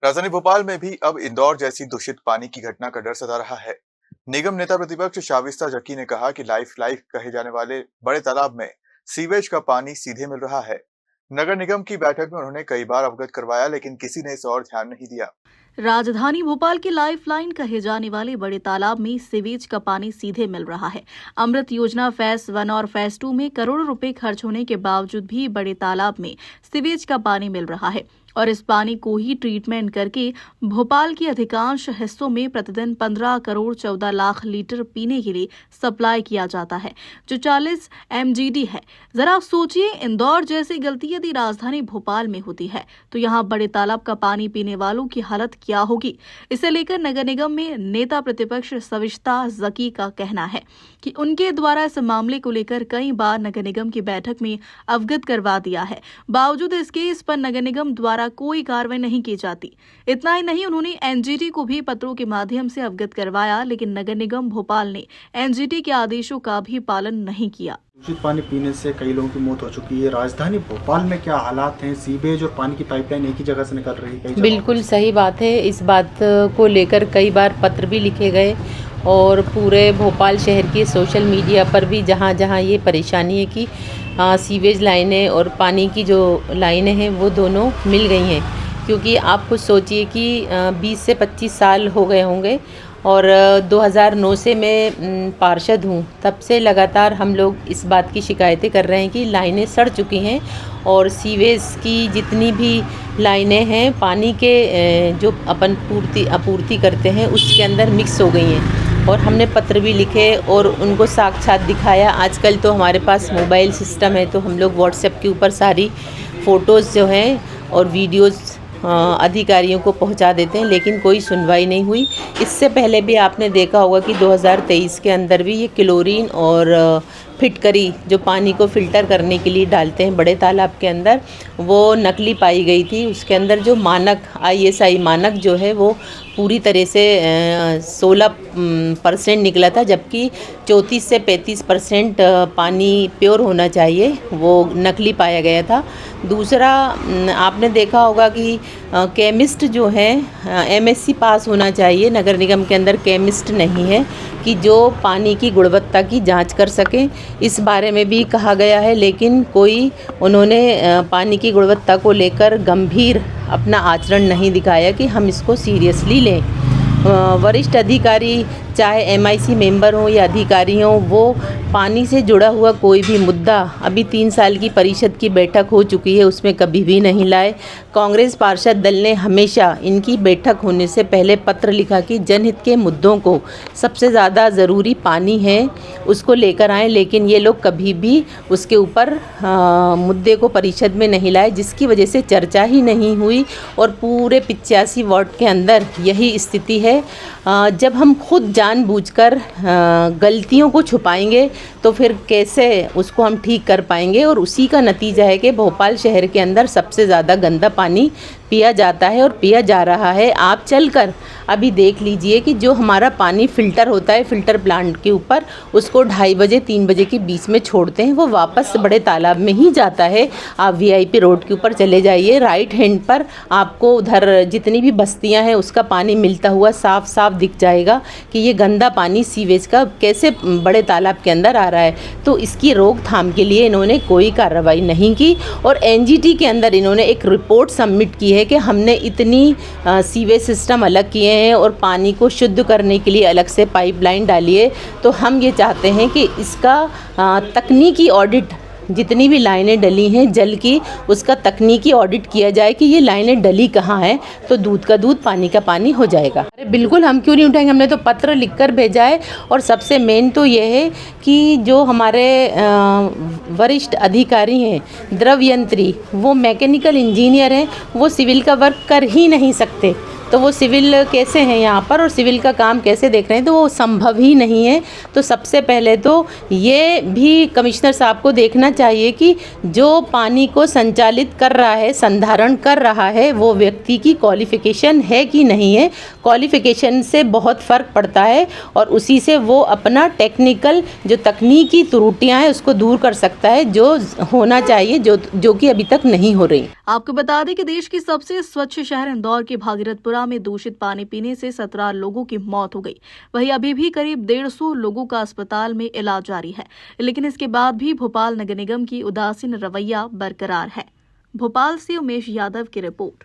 राजधानी भोपाल में भी अब इंदौर जैसी दूषित पानी की घटना का डर सता रहा है। निगम नेता प्रतिपक्ष शाविस्ता जक्की ने कहा कि लाइफ लाइफ कहे जाने वाले बड़े तालाब में सीवेज का पानी सीधे मिल रहा है। नगर निगम की बैठक में उन्होंने कई बार अवगत करवाया, लेकिन किसी ने इस ओर ध्यान नहीं दिया। राजधानी भोपाल की लाइफलाइन कहे जाने वाले बड़े तालाब में सीवेज का पानी सीधे मिल रहा है। अमृत योजना फेज 1 और फेज 2 में करोड़ों रुपए खर्च होने के बावजूद भी बड़े तालाब में सीवेज का पानी मिल रहा है और इस पानी को ही ट्रीटमेंट करके भोपाल के अधिकांश हिस्सों में प्रतिदिन 15 करोड़ 14 लाख लीटर पीने के लिए सप्लाई किया जाता है, जो 40 MGD है। जरा सोचिए, इंदौर जैसी गलती यदि राजधानी भोपाल में होती है तो यहाँ बड़े तालाब का पानी पीने वालों की हालत क्या होगी। इसे लेकर नगर निगम में नेता प्रतिपक्ष शाविस्ता जक्की का कहना है कि उनके द्वारा इस मामले को लेकर कई बार नगर निगम की बैठक में अवगत करवा दिया है, बावजूद इसके इस पर नगर निगम द्वारा कोई कार्रवाई नहीं की जाती। इतना ही नहीं, उन्होंने एनजीटी को भी पत्रों के माध्यम से अवगत करवाया, लेकिन नगर निगम भोपाल ने एनजीटी के आदेशों का भी पालन नहीं किया। दूषित पानी पीने से कई लोगों की मौत हो चुकी है। राजधानी भोपाल में क्या हालात हैं? सीवेज और पानी की पाइपलाइन एक ही जगह से निकल रही है। बिल्कुल सही बात है। इस बात को लेकर कई बार पत्र भी लिखे गए और पूरे भोपाल शहर के सोशल मीडिया पर भी जहाँ जहाँ ये परेशानी है कि सीवेज लाइनें और पानी की जो लाइनें हैं वो दोनों मिल गई हैं। क्योंकि आप खुद सोचिए कि 20 से 25 साल हो गए होंगे और 2009 से मैं पार्षद हूँ, तब से लगातार हम लोग इस बात की शिकायतें कर रहे हैं कि लाइनें सड़ चुकी हैं और सीवेज की जितनी भी लाइनें हैं पानी के जो अपन आपूर्ति करते हैं उसके अंदर मिक्स हो गई हैं। और हमने पत्र भी लिखे और उनको साक्षात दिखाया। आजकल तो हमारे पास मोबाइल सिस्टम है, तो हम लोग व्हाट्सएप के ऊपर सारी फ़ोटोज़ जो हैं और वीडियोज़ अधिकारियों को पहुंचा देते हैं, लेकिन कोई सुनवाई नहीं हुई। इससे पहले भी आपने देखा होगा कि 2023 के अंदर भी ये क्लोरीन और फिटकरी जो पानी को फ़िल्टर करने के लिए डालते हैं बड़े तालाब के अंदर, वो नकली पाई गई थी। उसके अंदर जो मानक ISI मानक जो है वो पूरी तरह से 16% निकला था, जबकि 34 से 35% पानी प्योर होना चाहिए, वो नकली पाया गया था। दूसरा, आपने देखा होगा कि केमिस्ट जो है MSc पास होना चाहिए। नगर निगम के अंदर केमिस्ट नहीं है कि जो पानी की गुणवत्ता की जांच कर सकें। इस बारे में भी कहा गया है, लेकिन कोई उन्होंने पानी की गुणवत्ता को लेकर गंभीर अपना आचरण नहीं दिखाया कि हम इसको सीरियसली लें। वरिष्ठ अधिकारी चाहे MIC मेंबर हों या अधिकारी हों, वो पानी से जुड़ा हुआ कोई भी मुद्दा, अभी 3 साल की परिषद की बैठक हो चुकी है, उसमें कभी भी नहीं लाए। कांग्रेस पार्षद दल ने हमेशा इनकी बैठक होने से पहले पत्र लिखा कि जनहित के मुद्दों को सबसे ज़्यादा ज़रूरी पानी है, उसको लेकर आएँ, लेकिन ये लोग कभी भी उसके ऊपर मुद्दे को परिषद में नहीं लाए, जिसकी वजह से चर्चा ही नहीं हुई। और पूरे 85 वार्ड के अंदर यही स्थिति है। जब हम खुद जानबूझकर गलतियों को छुपाएंगे तो फिर कैसे उसको हम ठीक कर पाएंगे। और उसी का नतीजा है कि भोपाल शहर के अंदर सबसे ज़्यादा गंदा पानी पिया जाता है और पिया जा रहा है। आप चलकर अभी देख लीजिए कि जो हमारा पानी फ़िल्टर होता है फ़िल्टर प्लांट के ऊपर, उसको 2:30 बजे 3 बजे के बीच में छोड़ते हैं, वो वापस बड़े तालाब में ही जाता है। आप VIP रोड के ऊपर चले जाइए, राइट हैंड पर आपको उधर जितनी भी बस्तियां हैं उसका पानी मिलता हुआ साफ साफ दिख जाएगा कि ये गंदा पानी सीवेज का कैसे बड़े तालाब के अंदर आ रहा है। तो इसकी रोकथाम के लिए इन्होंने कोई कार्रवाई नहीं की और NGT के अंदर इन्होंने एक रिपोर्ट सबमिट की है कि हमने इतनी सीवेज सिस्टम अलग किए हैं और पानी को शुद्ध करने के लिए अलग से पाइपलाइन डाली है। तो हम ये चाहते हैं कि इसका तकनीकी ऑडिट, जितनी भी लाइनें डली हैं जल की, उसका तकनीकी ऑडिट किया जाए कि ये लाइनें डली कहाँ हैं, तो दूध का दूध पानी का पानी हो जाएगा। अरे बिल्कुल, हम क्यों नहीं उठाएंगे, हमने तो पत्र लिखकर भेजा है। और सबसे मेन तो ये है कि जो हमारे वरिष्ठ अधिकारी हैं, द्रव यंत्री, वो मैकेनिकल इंजीनियर हैं, वो सिविल का वर्क कर ही नहीं सकते। तो वो सिविल कैसे हैं यहाँ पर और सिविल का काम कैसे देख रहे हैं, तो वो संभव ही नहीं है। तो सबसे पहले तो ये भी कमिश्नर साहब को देखना चाहिए कि जो पानी को संचालित कर रहा है, संधारण कर रहा है, वो व्यक्ति की क्वालिफ़िकेशन है कि नहीं है। क्वालिफ़िकेशन से बहुत फ़र्क पड़ता है और उसी से वो अपना टेक्निकल जो तकनीकी त्रुटियां हैं उसको दूर कर सकता है, जो होना चाहिए, जो कि अभी तक नहीं हो रही। आपको बता दें कि देश की सबसे स्वच्छ शहर इंदौर के भागीरथपुरा में दूषित पानी पीने से 17 लोगों की मौत हो गई। वहीं अभी भी करीब 150 लोगों का अस्पताल में इलाज जारी है, लेकिन इसके बाद भी भोपाल नगर निगम की उदासीन रवैया बरकरार है। भोपाल से उमेश यादव की रिपोर्ट।